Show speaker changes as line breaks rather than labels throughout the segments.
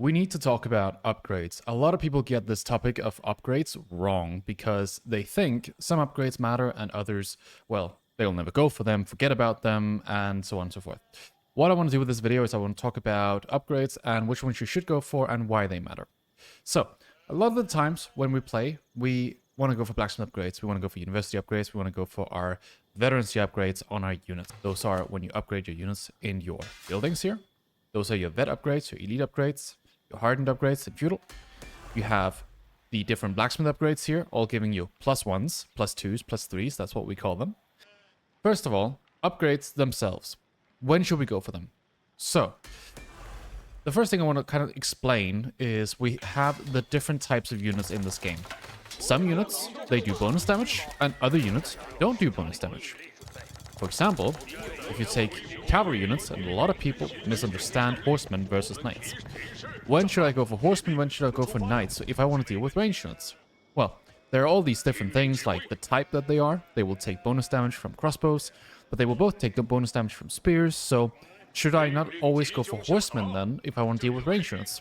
We need to talk about upgrades. A lot of people get this topic of upgrades wrong because they think some upgrades matter and others, well, they'll never go for them, forget about them, and so on and so forth. What I want to do with this video is I want to talk about upgrades and which ones you should go for and why they matter. So, a lot of the times when we play, we want to go for Blacksmith upgrades, we want to go for University upgrades, we want to go for our Veterancy upgrades on our units. Those are when you upgrade your units in your buildings here. Those are your Vet upgrades, your Elite upgrades, your Hardened upgrades in Feudal. You have the different Blacksmith upgrades here, all giving you +1s, +2s, +3s, that's what we call them. First of all, upgrades themselves. When should we go for them? So, the first thing I want to kind of explain is we have the different types of units in this game. Some units, they do bonus damage, and other units don't do bonus damage. For example, if you take cavalry units, and a lot of people misunderstand horsemen versus knights. When should I go for horsemen? When should I go for knights? So if I want to deal with ranged units? Well, there are all these different things, like the type that they are. They will take bonus damage from crossbows, but they will both take the bonus damage from spears. So should I not always go for horsemen then, if I want to deal with ranged units?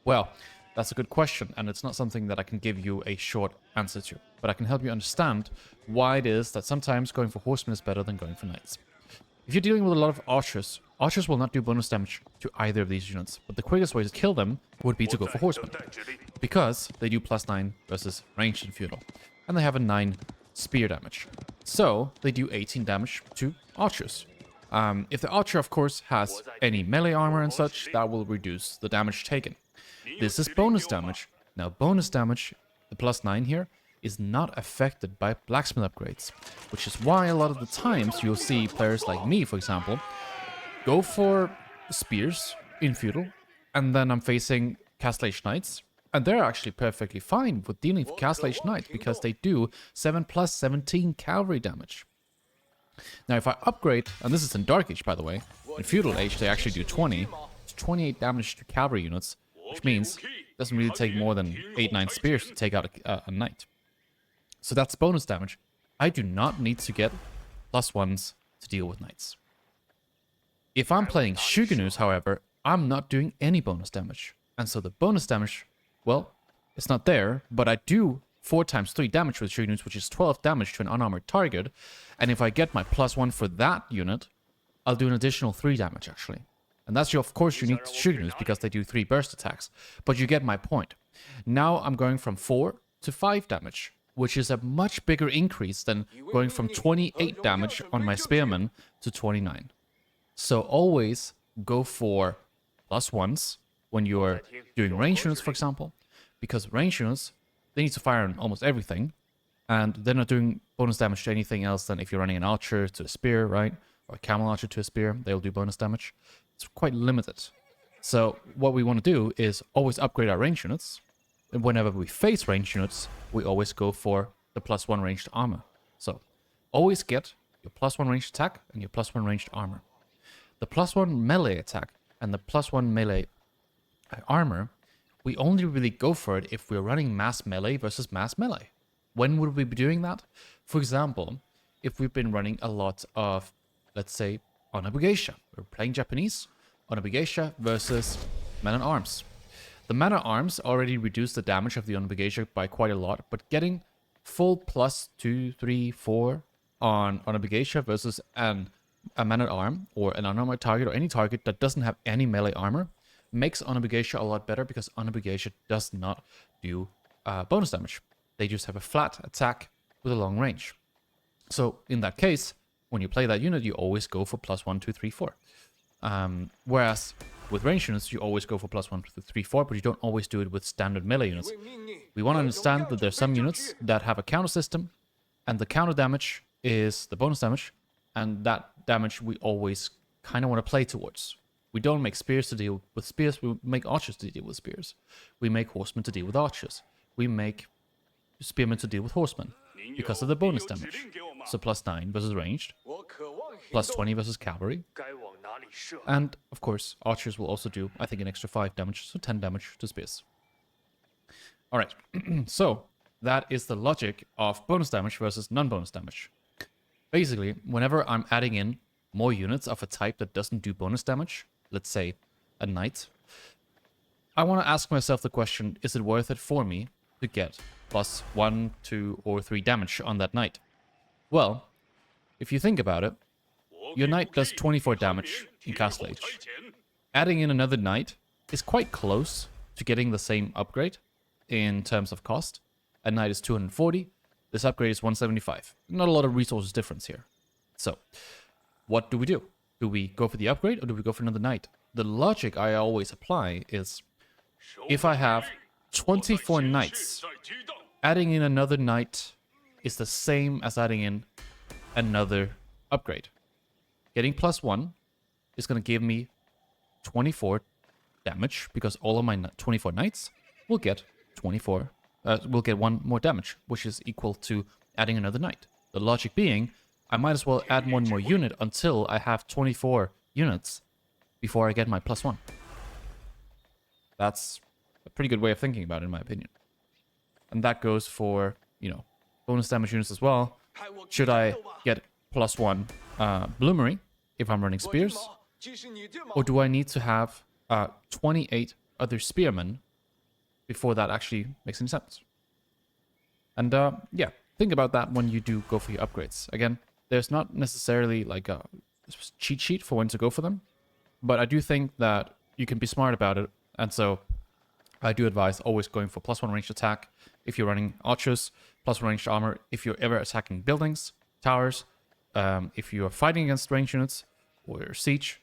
Well, that's a good question, and it's not something that I can give you a short answer to. But I can help you understand why it is that sometimes going for horsemen is better than going for knights. If you're dealing with a lot of archers, archers will not do bonus damage to either of these units, but the quickest way to kill them would be to go for horsemen, because they do +9 versus ranged and feudal, and they have a 9 spear damage. So they do 18 damage to archers. If the archer, of course, has any melee armor and such, that will reduce the damage taken. This is bonus damage. Now, bonus damage, the +9 here, is not affected by Blacksmith upgrades, which is why a lot of the times you'll see players like me, for example, go for spears in feudal, and then I'm facing Castellation Knights, and they're actually perfectly fine with dealing with Castellation Knights because they do 7+17 cavalry damage. Now, if I upgrade, and this is in Dark Age, by the way, in Feudal Age they actually do 20, it's 28 damage to cavalry units, which means it doesn't really take more than 8-9 spears to take out a knight. So that's bonus damage. I do not need to get +1s to deal with knights. If I'm playing Shogunus, however, I'm not doing any bonus damage. And so the bonus damage, well, it's not there, but I do 4 times 3 damage with Shogunus, which is 12 damage to an unarmored target. And if I get my +1 for that unit, I'll do an additional 3 damage, actually. And that's, of course, unique to Shogunus because they do 3 burst attacks. But you get my point. Now I'm going from 4 to 5 damage, which is a much bigger increase than going from 28 damage on my spearmen to 29. So always go for +1s when you're doing ranged units, for example, because ranged units, they need to fire on almost everything, and they're not doing bonus damage to anything else than if you're running an archer to a spear, right? Or a camel archer to a spear, they'll do bonus damage. It's quite limited. So what we want to do is always upgrade our ranged units. And whenever we face ranged units, we always go for the +1 ranged armor. So always get your +1 ranged attack and your +1 ranged armor. The +1 melee attack and the +1 melee armor, we only really go for it if we're running mass melee versus mass melee. When would we be doing that? For example, if we've been running a lot of, let's say, Onabugeisha. We're playing Japanese, Onabugeisha versus Man-at-Arms. The Man-at-Arms already reduced the damage of the Onabugeisha by quite a lot, but getting full +2, 3, 4 on Onabugeisha versus a Man-at-Arm or an unarmored target or any target that doesn't have any melee armor makes Onabugeisha a lot better because Onabugeisha does not do bonus damage. They just have a flat attack with a long range. So in that case, when you play that unit, you always go for +1, 2, 3, 4. Whereas with ranged units, you always go for +1, 2, 3, 4, but you don't always do it with standard melee units. We want to understand that there's some units that have a counter system, and the counter damage is the bonus damage, and that damage we always kind of want to play towards. We don't make spears to deal with spears, we make archers to deal with spears. We make horsemen to deal with archers. We make spearmen to deal with horsemen because of the bonus damage. So +9 versus ranged, +20 versus cavalry, and of course archers will also do, I think, an extra 5 damage, so 10 damage to spears. Alright, so that is the logic of bonus damage versus non-bonus damage. Basically, whenever I'm adding in more units of a type that doesn't do bonus damage, let's say a knight, I want to ask myself the question, is it worth it for me to get plus 1, 2, or 3 damage on that knight? Well, if you think about it, your knight does 24 damage in Castle Age. Adding in another knight is quite close to getting the same upgrade in terms of cost. A knight is 240, this upgrade is 175. Not a lot of resources difference here. So, what do we do? Do we go for the upgrade or do we go for another knight? The logic I always apply is, if I have 24 knights, adding in another knight is the same as adding in another upgrade. Getting plus 1 is going to give me 24 damage, because all of my 24 knights will get 24, will get 1 more damage, which is equal to adding another knight. The logic being, I might as well add 1 more unit until I have 24 units before I get my plus 1. That's a pretty good way of thinking about it, in my opinion. And that goes for, you know, bonus damage units as well. Should I get plus 1 Bloomery if I'm running spears? Or do I need to have 28 other spearmen before that actually makes any sense? And yeah, think about that when you do go for your upgrades. Again, there's not necessarily like a cheat sheet for when to go for them, but I do think that you can be smart about it. And so I do advise always going for plus 1 ranged attack if you're running archers, plus 1 ranged armor if you're ever attacking buildings, towers, if you're fighting against ranged units or siege,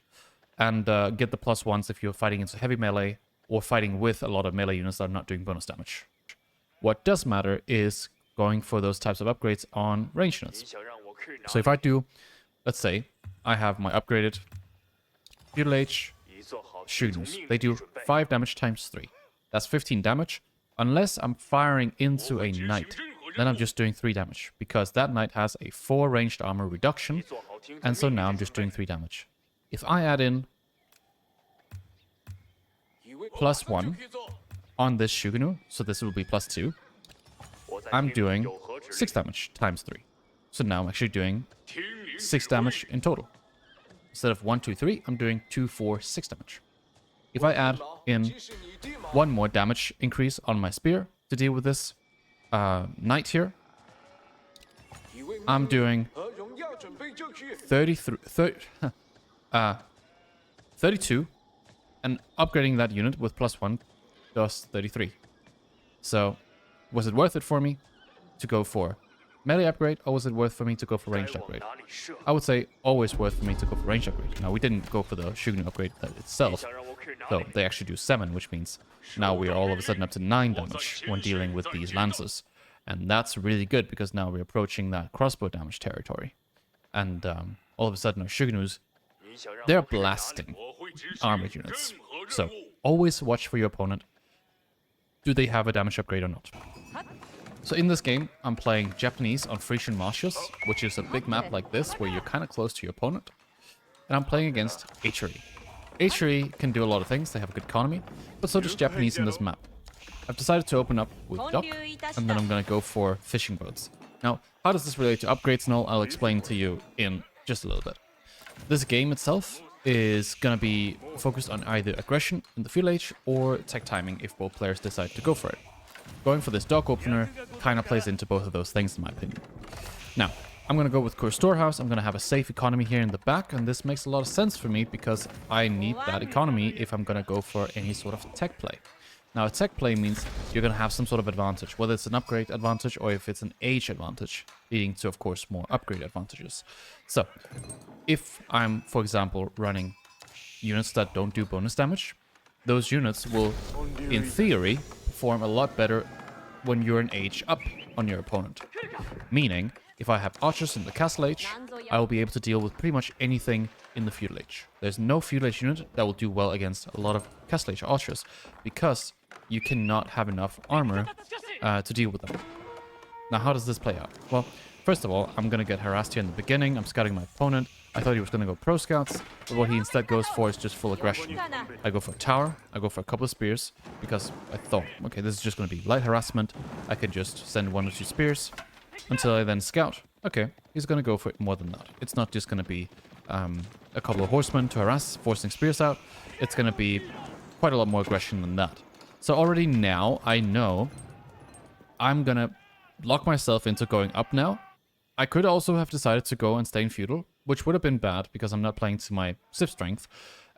and get the plus 1s if you're fighting against heavy melee or fighting with a lot of melee units that are not doing bonus damage. What does matter is going for those types of upgrades on ranged units. So if I do, let's say, I have my upgraded Feudal Age Shooters. They do 5 damage times 3. That's 15 damage. Unless I'm firing into a knight, then I'm just doing 3 damage, because that knight has a 4 ranged armor reduction, and so now I'm just doing 3 damage. If I add in plus 1 on this Shuganu, so this will be plus 2, I'm doing 6 damage times 3. So now I'm actually doing 6 damage in total. Instead of 1, 2, 3, I'm doing 2, 4, 6 damage. If I add in 1 more damage increase on my spear to deal with this knight here, I'm doing 32, and upgrading that unit with plus 1 does 33. So, was it worth it for me to go for melee upgrade, or was it worth for me to go for ranged upgrade? I would say always worth for me to go for ranged upgrade. Now, we didn't go for the Shuganu upgrade itself, so they actually do 7, which means now we are all of a sudden up to 9 damage when dealing with these lancers. And that's really good, because now we're approaching that crossbow damage territory. And all of a sudden our Shuganus, they're blasting armored units. So always watch for your opponent. Do they have a damage upgrade or not? So in this game, I'm playing Japanese on Frisian Marshes, which is a big map like this, where you're kind of close to your opponent. And I'm playing against HRE. HRE can do a lot of things, they have a good economy, but so does Japanese in this map. I've decided to open up with dock, and then I'm going to go for fishing boats. Now, how does this relate to upgrades and all? I'll explain to you in just a little bit. This game itself is going to be focused on either aggression in the field age or tech timing if both players decide to go for it. Going for this dock opener kind of plays into both of those things in my opinion. Now, I'm going to go with Core Storehouse. I'm going to have a safe economy here in the back, and this makes a lot of sense for me because I need that economy if I'm going to go for any sort of tech play. Now, a tech play means you're going to have some sort of advantage, whether it's an upgrade advantage or if it's an age advantage, leading to, of course, more upgrade advantages. So, if I'm, for example, running units that don't do bonus damage, those units will, in theory, perform a lot better when you're an age up on your opponent. Meaning, if I have archers in the castle age, I will be able to deal with pretty much anything in the feudal age. There's no feudal age unit that will do well against a lot of castle age archers, because you cannot have enough armor to deal with them. Now, how does this play out? Well, first of all, I'm going to get harassed here in the beginning. I'm scouting my opponent. I thought he was going to go pro scouts, but what he instead goes for is just full aggression. I go for a tower. I go for a couple of spears, because I thought, okay, this is just going to be light harassment. I can just send 1 or 2 spears until I then scout. Okay, he's going to go for it more than that. It's not just going to be a couple of horsemen to harass, forcing spears out. It's going to be quite a lot more aggression than that. So already now, I know I'm gonna lock myself into going up now. I could also have decided to go and stay in feudal, which would have been bad because I'm not playing to my civ strength,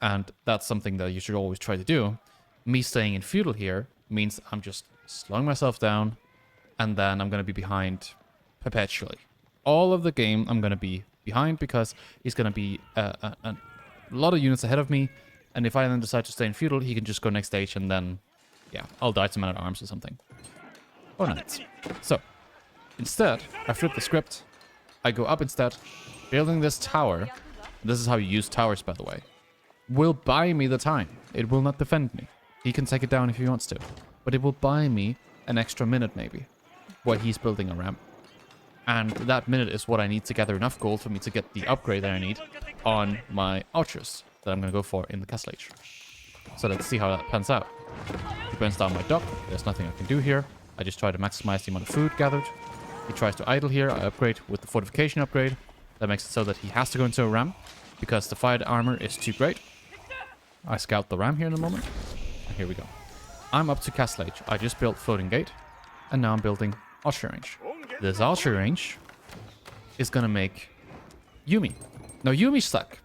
and that's something that you should always try to do. Me staying in feudal here means I'm just slowing myself down, and then I'm gonna be behind perpetually. All of the game I'm gonna be behind because he's gonna be a lot of units ahead of me, and if I then decide to stay in feudal, he can just go next stage, and then, yeah, I'll die to man-at-arms or something. Or knights. So, instead, I flip the script. I go up instead, building this tower. This is how you use towers, by the way. Will buy me the time. It will not defend me. He can take it down if he wants to. But it will buy me an extra minute, maybe, while he's building a ramp. And that minute is what I need to gather enough gold for me to get the upgrade that I need on my archers that I'm going to go for in the castle age. So let's see how that pans out. He burns down my dock. There's nothing I can do here. I just try to maximize the amount of food gathered. He tries to idle here. I upgrade with the fortification upgrade. That makes it so that he has to go into a ram because the fired armor is too great. I scout the ram here in a moment. And here we go. I'm up to castle age. I just built floating gate. And now I'm building archer range. This archer range is going to make Yuumi. Now, Yuumi suck,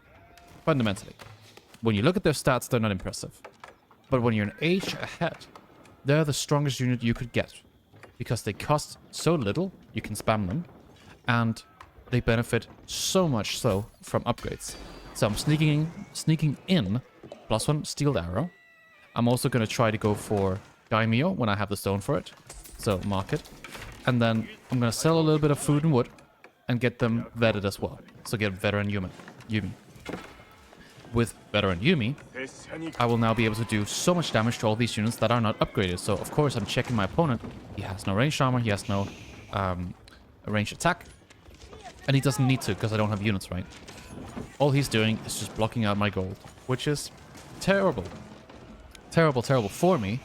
fundamentally. When you look at their stats, they're not impressive. But when you're an age ahead, they're the strongest unit you could get. Because they cost so little, you can spam them. And they benefit so much so from upgrades. So I'm sneaking in +1 steeled arrow. I'm also going to try to go for daimyo when I have the stone for it. So mark it. And then I'm going to sell a little bit of food and wood and get them vetted as well. So get veteran Yuumi. With veteran Yuumi, I will now be able to do so much damage to all these units that are not upgraded. So of course I'm checking my opponent. He has no ranged armor, he has no ranged attack. And he doesn't need to because I don't have units, right? All he's doing is just blocking out my gold, which is terrible. Terrible, terrible for me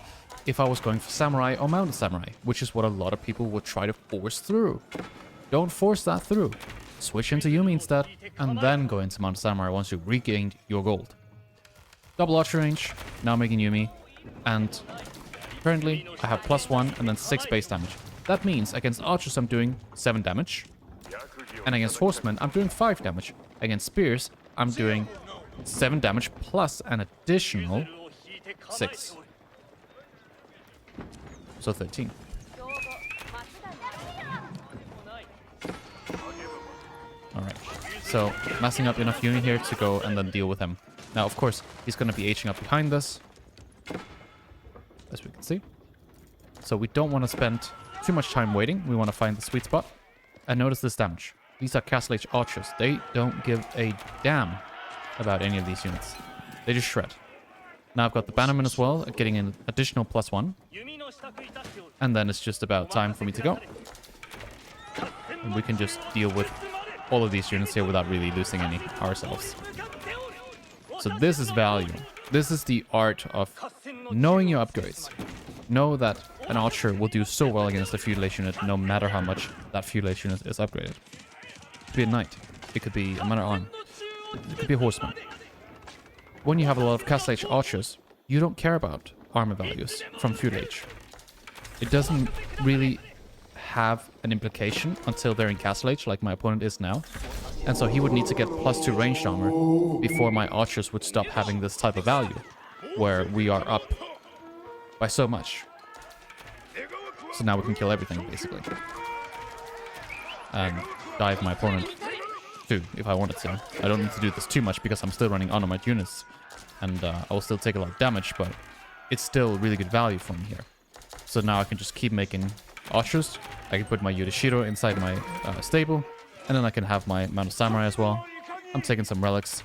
if I was going for samurai or mounted samurai, which is what a lot of people would try to force through. Don't force that through. Switch into Yuumi instead, and then go into mounted samurai once you've regained your gold. Double archer range, now making Yuumi, and currently I have +1 and then 6 base damage. That means against archers I'm doing 7 damage, and against horsemen I'm doing 5 damage. Against spears I'm doing 7 damage plus an additional 6. So 13. Alright, so massing up enough unit here to go and then deal with him. Now, of course, he's going to be aging up behind us, as we can see. So we don't want to spend too much time waiting. We want to find the sweet spot. And notice this damage. These are Castle Age archers. They don't give a damn about any of these units. They just shred. Now I've got the bannerman as well, getting an additional +1. And then it's just about time for me to go. And we can just deal with all of these units here without really losing any ourselves. So this is value. This is the art of knowing your upgrades. Know that an archer will do so well against a feudal age unit no matter how much that feudal age unit is upgraded. It could be a knight. It could be a man-at-arm. It could be a horseman. When you have a lot of Castle Age archers, you don't care about armor values from feudal age. It doesn't really have an implication until they're in Castle Age, like my opponent is now. And so he would need to get +2 ranged armor before my archers would stop having this type of value, where we are up by so much. So now we can kill everything, basically. And dive my opponent too, if I wanted to. I don't need to do this too much because I'm still running unarmored units. And I will still take a lot of damage, but it's still really good value for me here. So now I can just keep making archers. I can put my Yudashiro inside my stable. And then I can have my Mounted Samurai as well. I'm taking some relics.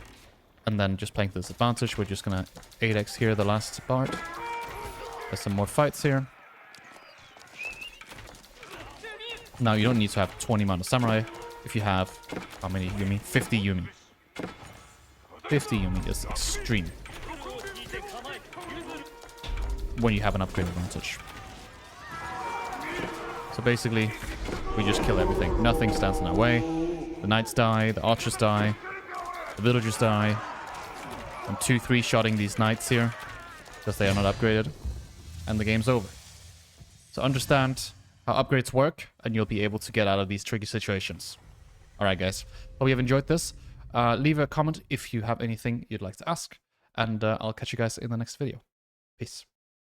And then just playing to this advantage. We're just going to 8x here the last part. There's some more fights here. Now you don't need to have 20 Mounted Samurai. If you have, how many Yuumi? 50 Yuumi. 50 Yuumi is extreme when you have an upgrade advantage. So basically, we just kill everything. Nothing stands in our way. The knights die, the archers die, the villagers die. I'm 2-3 shotting these knights here because they are not upgraded. and the game's over. So understand how upgrades work, and you'll be able to get out of these tricky situations. Alright guys, hope you have enjoyed this. Leave a comment if you have anything you'd like to ask, and I'll catch you guys in the next video. Peace.